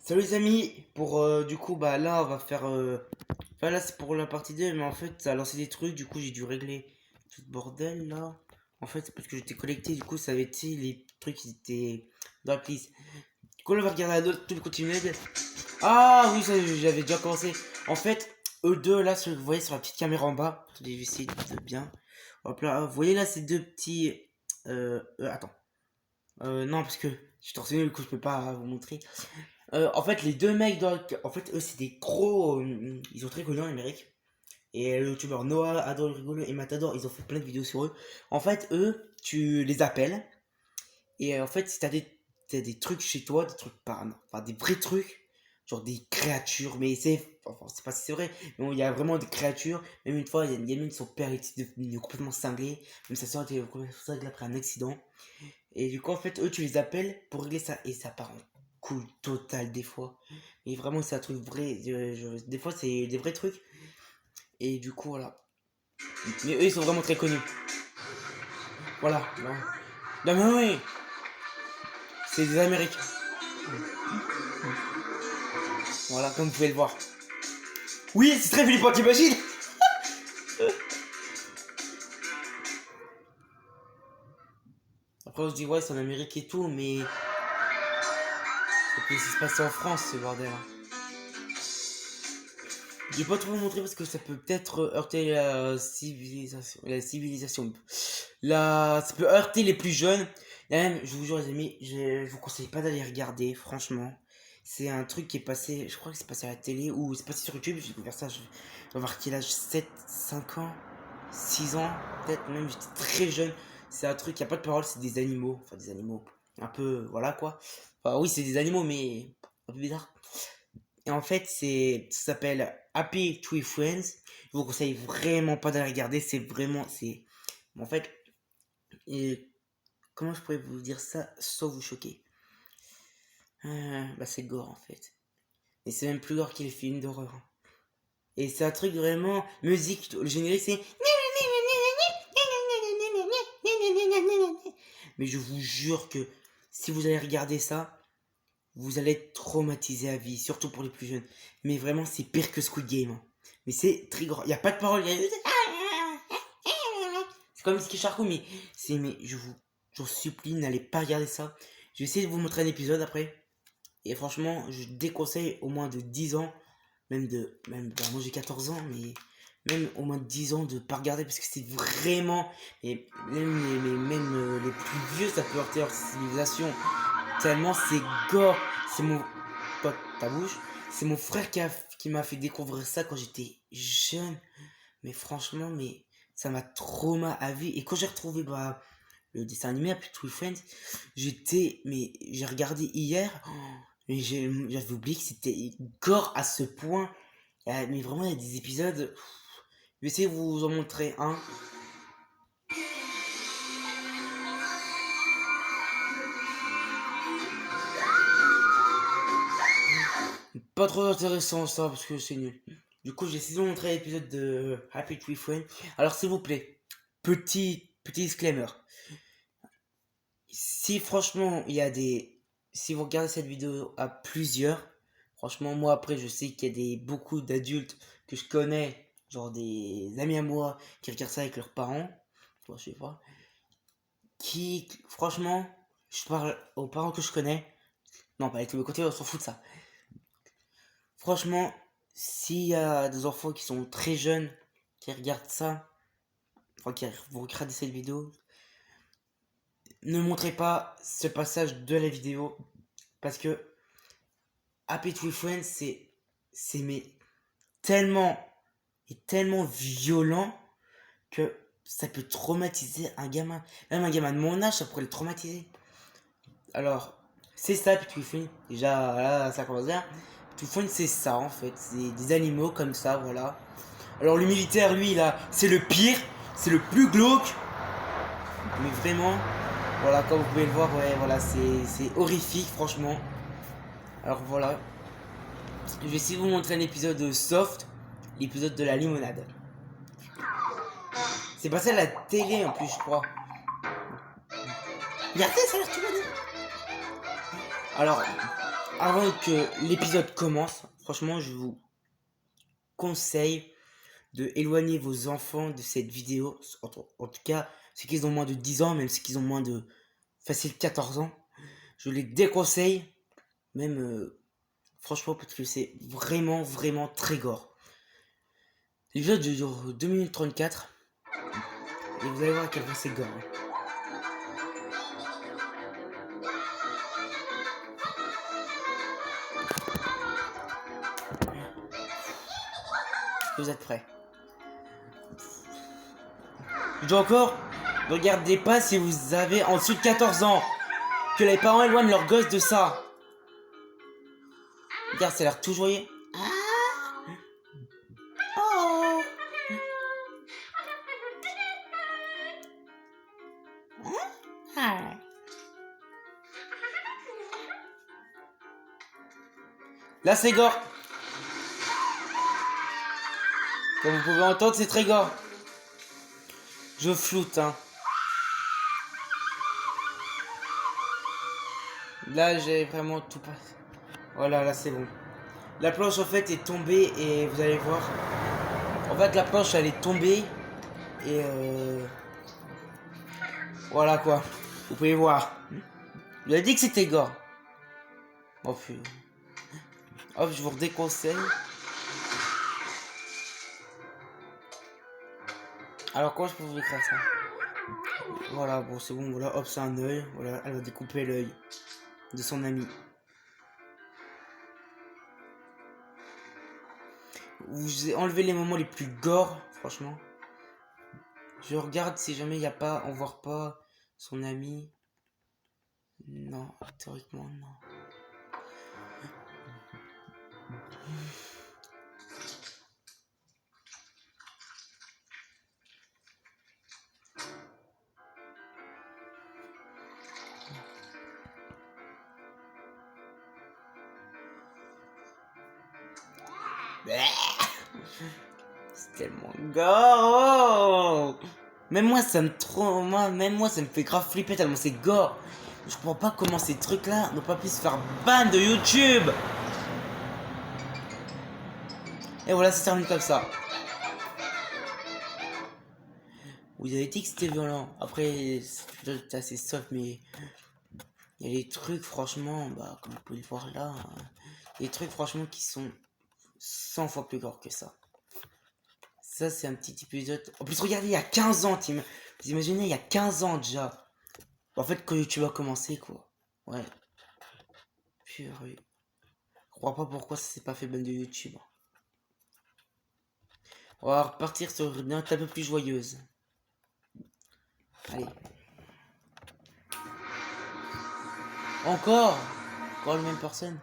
Salut les amis, pour du coup bah là on va faire enfin là c'est pour la partie 2 mais en fait ça a lancé des trucs, du coup j'ai dû régler tout ce bordel là. En fait c'est parce que j'étais connecté, du coup ça avait été les trucs qui étaient dans la liste. Du coup là on va regarder la note, tout le continuer. Ah oui, ça j'avais déjà commencé. En fait eux deux là, ce que vous voyez sur la petite caméra en bas, attendez je vais essayer de bien. Hop là, vous voyez là ces deux petits attends. Non parce que je suis torsionné, du coup je peux pas vous montrer. En fait, les deux mecs, en fait, eux, c'est des gros. Ils sont très connus en Amérique. Et le youtubeur Noah, Adore le Rigolo et Matador, ils ont fait plein de vidéos sur eux. En fait, eux, tu les appelles. Et en fait, si t'as des trucs chez toi, des trucs pas. Enfin, des vrais trucs. Genre des créatures. Mais c'est. Enfin, c'est pas si c'est vrai. Mais bon, il y a vraiment des créatures. Même une fois, il y a une gamine, son père était devenu complètement cinglé. Même sa soeur était complètement cinglée après un accident. Et du coup, en fait, eux, tu les appelles pour régler ça. Et ça part en couille totale des fois. Et vraiment, c'est un truc vrai. Des fois, c'est des vrais trucs. Et du coup, voilà. Mais eux, ils sont vraiment très connus. Voilà. Non, non mais oui. C'est des Américains. Voilà, comme vous pouvez le voir. Oui, c'est très flippant, t'imagines? Après, on se dit, ouais, c'est en Amérique et tout, mais. Ça peut aussi se passer en France, ce bordel. Je vais pas trop vous montrer parce que ça peut peut-être heurter la civilisation. La civilisation. Ça peut heurter les plus jeunes. Et même, je vous jure les amis, je vous conseille pas d'aller regarder, franchement. C'est un truc qui est passé, je crois que c'est passé à la télé ou c'est passé sur YouTube, j'ai découvert ça, je vais avoir quel âge, 7, 5 ans, 6 ans, peut-être même, j'étais très jeune. C'est un truc, il n'y a pas de parole, c'est des animaux, enfin des animaux, un peu, voilà quoi. Enfin oui, c'est des animaux, mais un peu bizarre. Et en fait, ça s'appelle Happy Tree Friends. Je vous conseille vraiment pas d'aller regarder, c'est vraiment, en fait, et comment je pourrais vous dire ça sans vous choquer? Bah c'est gore en fait. Et c'est même plus gore que les films d'horreur, hein. Et c'est un truc vraiment musique, le générique c'est mais je vous jure que si vous allez regarder ça, vous allez être traumatisé à vie, surtout pour les plus jeunes. Mais vraiment, c'est pire que Squid Game, hein. Mais c'est très grand. Il n'y a pas de parole. C'est comme Ski Charcot, mais je vous supplie, n'allez pas regarder ça. Je vais essayer de vous montrer un épisode après. Et franchement, je déconseille au moins de 10 ans, bah, moi j'ai 14 ans, mais même au moins de 10 ans de pas regarder parce que c'est vraiment, et même les plus vieux, ça peut heurter leur civilisation. Tellement c'est gore. C'est mon. Toi, ta bouche. C'est mon frère qui m'a fait découvrir ça quand j'étais jeune. Mais franchement, mais ça m'a trauma à vie. Et quand j'ai retrouvé bah, le dessin animé Happy Tree Friends, mais j'ai regardé hier. Mais j'avais oublié que c'était gore à ce point. Mais vraiment, il y a des épisodes. Je vais essayer de vous en montrer un. Pas trop intéressant ça parce que c'est nul. Du coup, j'ai essayé de vous montrer l'épisode de Happy Tree Friends. Alors, s'il vous plaît, petit disclaimer. Si franchement, si vous regardez cette vidéo à plusieurs, franchement, moi après, je sais qu'il y a beaucoup d'adultes que je connais, genre des amis à moi, qui regardent ça avec leurs parents. Bon, je sais pas. Franchement, je parle aux parents que je connais. Non, pas avec le côté, on s'en fout de ça. Franchement, s'il y a des enfants qui sont très jeunes, qui regardent ça, enfin qui vont regarder cette vidéo, ne montrez pas ce passage de la vidéo parce que Happy Tree Friends c'est mais tellement tellement violent que ça peut traumatiser un gamin. Même un gamin de mon âge, ça pourrait le traumatiser. Alors, c'est ça Happy Tree Friends. Déjà là, ça commence bien. Happy Tree Friends c'est ça en fait, c'est des animaux comme ça, voilà. Alors le militaire, lui, là, c'est le pire, c'est le plus glauque. Mais vraiment, voilà, comme vous pouvez le voir, ouais, voilà, c'est horrifique, franchement. Alors voilà, je vais essayer de vous montrer un épisode soft, l'épisode de la limonade. C'est passé à la télé en plus, je crois. Regardez, ça a l'air tout bon. Alors, avant que l'épisode commence, franchement, je vous conseille de éloigner vos enfants de cette vidéo. En tout cas, ceux qui ont moins de 10 ans, même ceux qui ont moins de facile 14 ans. Je les déconseille, même franchement, parce que c'est vraiment très gore. L'épisode dure 2 minutes 34 et vous allez voir à quel point c'est gore. Vous êtes prêts? Je dis encore, ne regardez pas si vous avez en dessous de 14 ans. Que les parents éloignent leurs gosses de ça. Regarde, ça a l'air tout joyeux. Oh. Là, c'est gore. Comme vous pouvez entendre, c'est très gore. Je floute, hein. Là, j'ai vraiment tout passé. Voilà, là, c'est bon. La planche, en fait, est tombée et vous allez voir. En fait, la planche, elle est tombée et voilà, quoi. Vous pouvez voir. Je vous ai dit que c'était gore. Oh, putain. Hop, je vous déconseille. Alors, comment je peux vous écrire ça? Voilà, bon, c'est bon, voilà, hop, c'est un œil. Voilà, elle va découper l'œil de son ami. Vous enlevez les moments les plus gore, franchement. Je regarde si jamais il n'y a pas, on voit pas son ami. Non, théoriquement, non. C'est tellement gore. Même moi ça me même moi ça me fait grave flipper tellement c'est gore. Je comprends pas comment ces trucs là n'ont pas pu se faire ban de YouTube. Et voilà, ça termine comme ça. Vous avez dit que c'était violent. Après c'est assez soft, mais il y a des trucs franchement, bah comme vous pouvez le voir là, des trucs franchement qui sont 100 fois plus gore que ça. Ça, c'est un petit épisode. En plus, regardez, il y a 15 ans, vous imaginez, il y a 15 ans déjà. En fait, quand YouTube a commencé, quoi. Ouais. Purée. Je crois pas pourquoi ça s'est pas fait ban de YouTube. On va repartir sur une note un peu plus joyeuse. Allez. Encore la même personne.